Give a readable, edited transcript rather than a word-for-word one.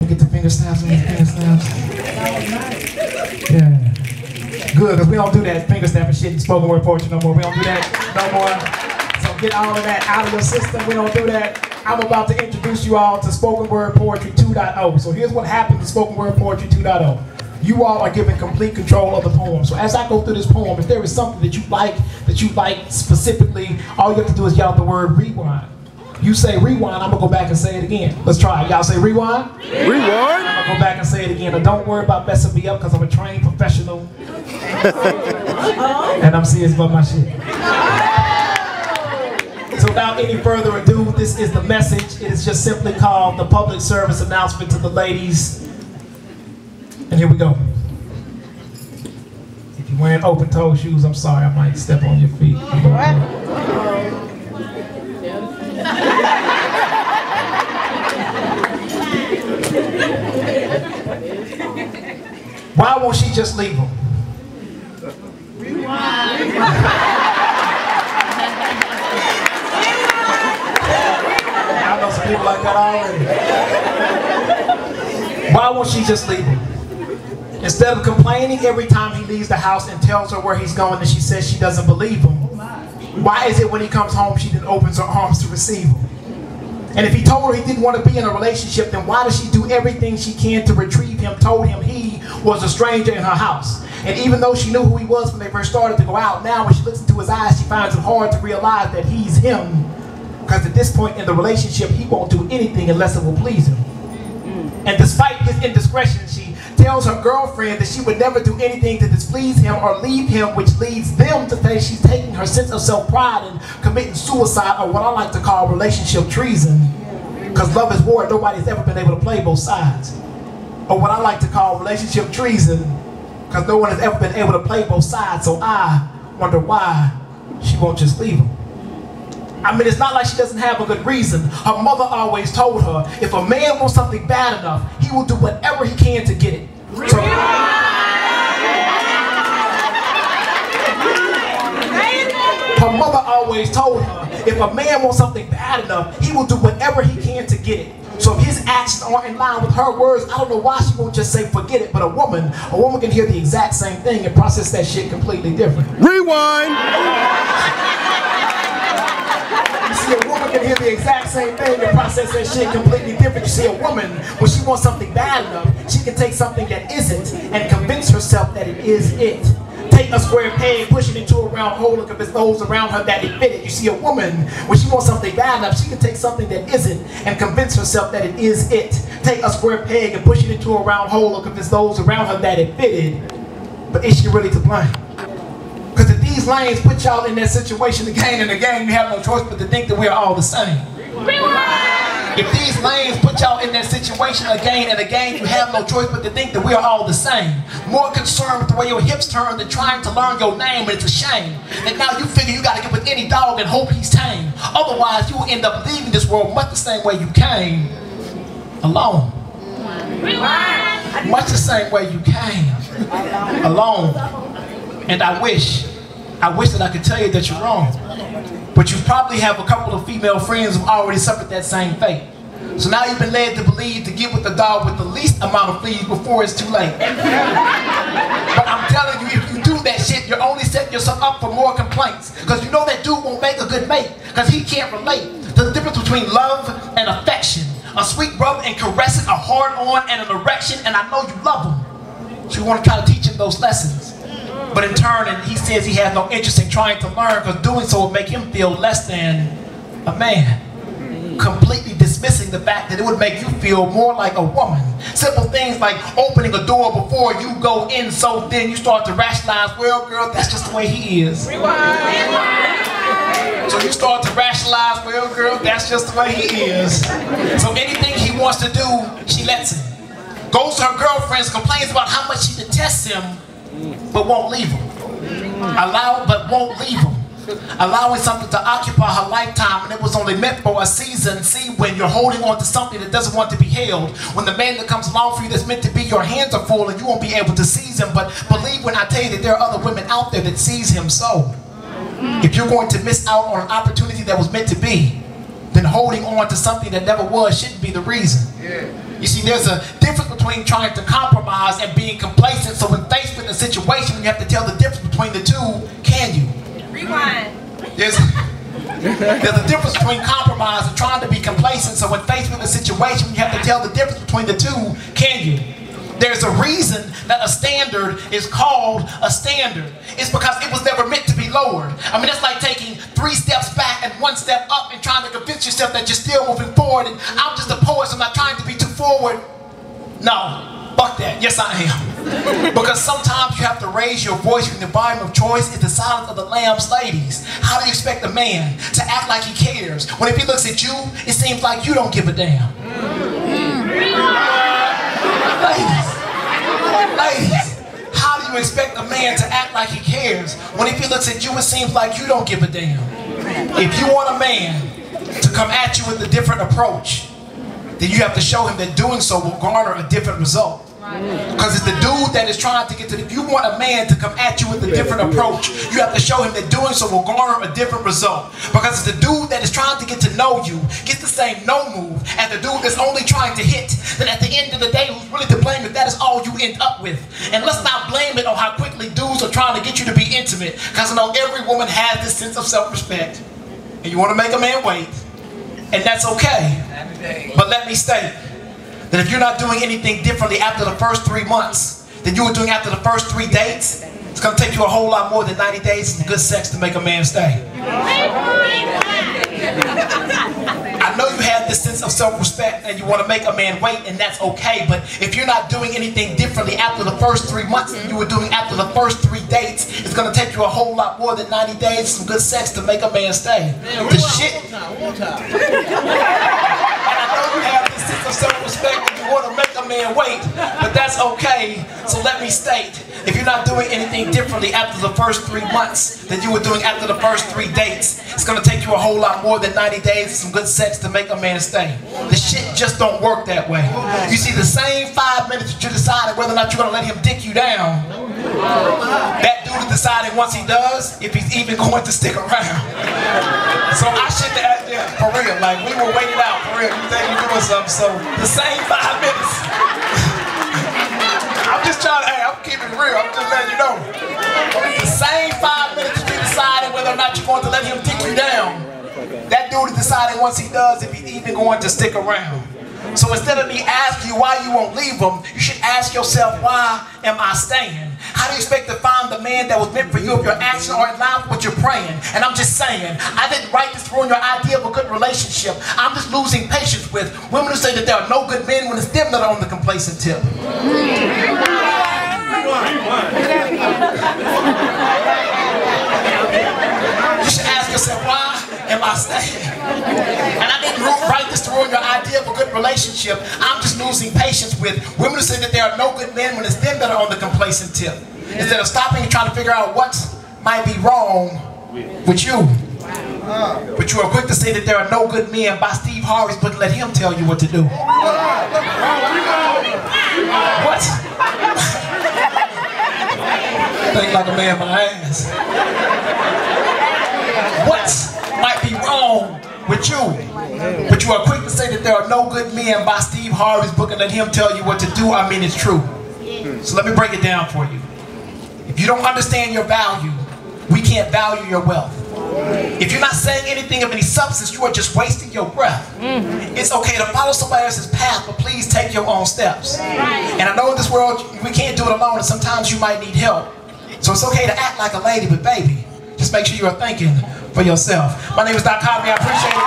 Get the finger snaps and the finger snaps. Yeah. Good, because we don't do that finger snapping shit in spoken word poetry no more. We don't do that no more. So get all of that out of your system. We don't do that. I'm about to introduce you all to Spoken Word Poetry 2.0. So here's what happened to Spoken Word Poetry 2.0. You all are given complete control of the poem. So as I go through this poem, if there is something that you like specifically, all you have to do is yell out the word rewind. You say rewind, I'm gonna go back and say it again. Let's try it. Y'all say rewind? Rewind. I'm gonna go back and say it again. And don't worry about messing me up because I'm a trained professional. And I'm serious about my shit. So without any further ado, this is the message. It is just simply called the public service announcement to the ladies. And here we go. If you're wearing open-toe shoes, I'm sorry, I might step on your feet. Why won't she just leave him? Rewind. I know some people like that already. Why won't she just leave him? Instead of complaining every time he leaves the house and tells her where he's going and she says she doesn't believe him, why is it when he comes home she then opens her arms to receive him? And if he told her he didn't want to be in a relationship, then why does she do everything she can to retrieve him, told him he was a stranger in her house? And even though she knew who he was when they first started to go out, now when she looks into his eyes, she finds it hard to realize that he's him. Because at this point in the relationship, he won't do anything unless it will please him. And despite his indiscretion, she tells her girlfriend that she would never do anything to displease him or leave him, which leads them to think she's taking her sense of self-pride and committing suicide, or what I like to call relationship treason. Because love is war, nobody's ever been able to play both sides. Or what I like to call relationship treason, because no one has ever been able to play both sides. So I wonder why she won't just leave him. I mean, it's not like she doesn't have a good reason. Her mother always told her, if a man wants something bad enough, he will do whatever he can to get it. So, her mother always told her, if a man wants something bad enough, he will do whatever he can to get it. So if his actions aren't in line with her words, I don't know why she won't just say forget it. But a woman can hear the exact same thing and process that shit completely different. Rewind. A woman can hear the exact same thing and process that shit completely different. You see, a woman, when she wants something bad enough, she can take something that isn't and convince herself that it is it. Take a square peg, push it into a round hole, and convince those around her that it fit it. You see, a woman, when she wants something bad enough, she can take something that isn't and convince herself that it is it. Take a square peg and push it into a round hole and convince those around her that it fitted. But is she really to blame? Because if these lanes put y'all in that situation again and again, you have no choice but to think that we're all the same. If these lanes put y'all in that situation again and again, you have no choice but to think that we're all the same. More concerned with the way your hips turn than trying to learn your name, and it's a shame that now you figure you gotta get with any dog and hope he's tame. Otherwise, you will end up leaving this world much the same way you came, alone. Much the same way you came, alone. And I wish that I could tell you that you're wrong. But you probably have a couple of female friends who already suffered that same fate. So now you've been led to believe to get with the dog with the least amount of fleas before it's too late. But I'm telling you, if you do that shit, you're only setting yourself up for more complaints. Because you know that dude won't make a good mate. Because he can't relate to the difference between love and affection. A sweet rub and caressing, a hard on and an erection, and I know you love him. So you want to try to teach him those lessons. But in turn, and he says he has no interest in trying to learn because doing so will make him feel less than a man. Completely dismissing the fact that it would make you feel more like a woman. Simple things like opening a door before you go in, so then you start to rationalize, well, girl, that's just the way he is. So you start to rationalize, well, girl, that's just the way he is. So anything he wants to do, she lets him. Goes to her girlfriends, complains about how much she detests him, but won't leave him. But won't leave him. Allowing something to occupy her lifetime, and it was only meant for a season. See, when you're holding on to something that doesn't want to be held, when the man that comes along for you that's meant to be, your hands are full and you won't be able to seize him. But believe when I tell you that there are other women out there that seize him so. If you're going to miss out on an opportunity that was meant to be, then holding on to something that never was shouldn't be the reason. You see, there's a difference between trying to compromise and being complacent. So when faced with a situation, you have to tell the difference between the two. Can you? Rewind. There's a difference between compromise and trying to be complacent. So when faced with a situation, you have to tell the difference between the two. Can you? There's a reason that a standard is called a standard. It's because it was never meant to be lowered. I mean, it's like taking 3 steps back and 1 step up and trying to convince yourself that you're still moving forward. And I'm just a poet, so I'm not trying to be too forward. No, fuck that. Yes, I am. Because sometimes you have to raise your voice when the volume of choice is the silence of the lambs. Ladies, how do you expect a man to act like he cares when if he looks at you, it seems like you don't give a damn? Ladies, how do you expect a man to act like he cares when if he looks at you, it seems like you don't give a damn? If you want a man to come at you with a different approach, then you have to show him that doing so will garner a different result. Because it's the dude that is trying to get to, if you want a man to come at you with a different approach, you have to show him that doing so will garner a different result. Because it's the dude that is trying to get to know you, gets the same no move as the dude that's only trying to hit, then at the end of the day, who's really to blame if that is all you end up with. And let's not blame it on how quickly dudes are trying to get you to be intimate. Because I know every woman has this sense of self-respect. And you want to make a man wait. And that's okay. But let me state that if you're not doing anything differently after the first 3 months than you were doing after the first 3 dates, it's going to take you a whole lot more than 90 days and good sex to make a man stay. I know you have this sense of self-respect and you want to make a man wait, and that's okay, but if you're not doing anything differently after the first 3 months than you were doing after the first 3 dates, it's going to take you a whole lot more than 90 days and some good sex to make a man stay. The shit. And I know you have this sense of self-respect when you want to make a man wait, but that's okay. So let me state, if you're not doing anything differently after the first 3 months than you were doing after the first 3 dates, it's going to take you a whole lot more than 90 days and some good sex to make a man stay. The shit just don't work that way. You see, the same 5 minutes that you decided whether or not you're going to let him dick you down, that dude is deciding once he does if he's even going to stick around. So I shouldn't have, yeah, for real, like we were waiting out, for real. You think you're doing something, so the same 5 minutes. I'm just trying to, hey, I'm keeping it real, I'm just letting you know. The same 5 minutes you deciding whether or not you're going to let him dick you down, that dude is deciding once he does if he's even going to stick around. So instead of me asking you why you won't leave him, you should ask yourself, why am I staying? How do you expect to find the man that was meant for you if your actions are in line with what you're praying? And I'm just saying, I didn't write this to ruin your idea of a good relationship. I'm just losing patience with women who say that there are no good men when it's them that are on the complacent tip. You should ask yourself, why am I staying? And I didn't write this to ruin your idea of a good relationship. I'm just losing patience with women who say that there are no good men when it's them that are on the complacent tip. Instead of stopping and trying to figure out what might be wrong with you. But you are quick to say that there are no good men by Steve Harvey's book, let him tell you what to do. What? Think like a man my ass. What might be wrong with you? But you are quick to say that there are no good men by Steve Harvey's book and let him tell you what to do. I mean, it's true. So let me break it down for you. If you don't understand your value, we can't value your wealth. If you're not saying anything of any substance, you are just wasting your breath. It's okay to follow somebody else's path, but please take your own steps. And I know in this world, we can't do it alone, and sometimes you might need help. So it's okay to act like a lady, but baby, just make sure you are thinking for yourself. My name is Dichotomy. I appreciate it.